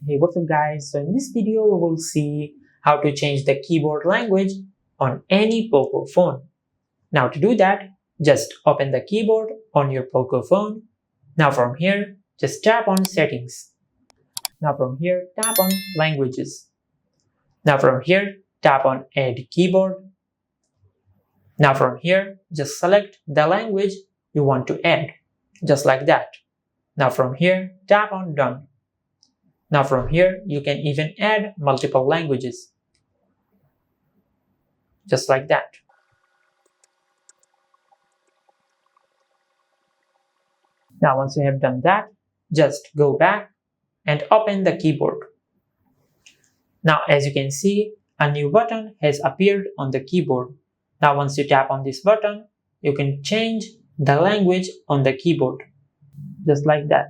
Hey, what's up guys? So in this video we will see how to change the keyboard language on any Poco phone. Now to do that, just open the keyboard on your Poco phone. Now from here, just tap on settings. Now from here, tap on languages. Now from here, tap on add keyboard. Now from here, just select the language you want to add, just like that. Now from here, tap on done. Now from here, you can even add multiple languages, just like that. Now once you have done that, just go back and open the keyboard. Now as you can see, a new button has appeared on the keyboard. Now once you tap on this button, you can change the language on the keyboard, just like that.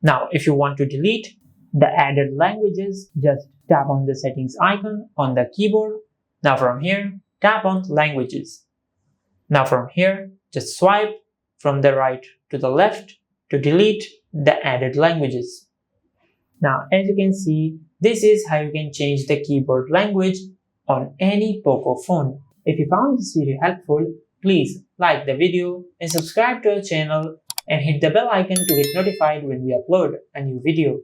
Now if you want to delete the added languages, just tap on the settings icon on the keyboard. Now from here, tap on languages. Now from here, just swipe from the right to the left to delete the added languages. Now as you can see, this is how you can change the keyboard language on any Poco phone. If you found this video helpful, please like the video and subscribe to our channel and hit the bell icon to get notified when we upload a new video.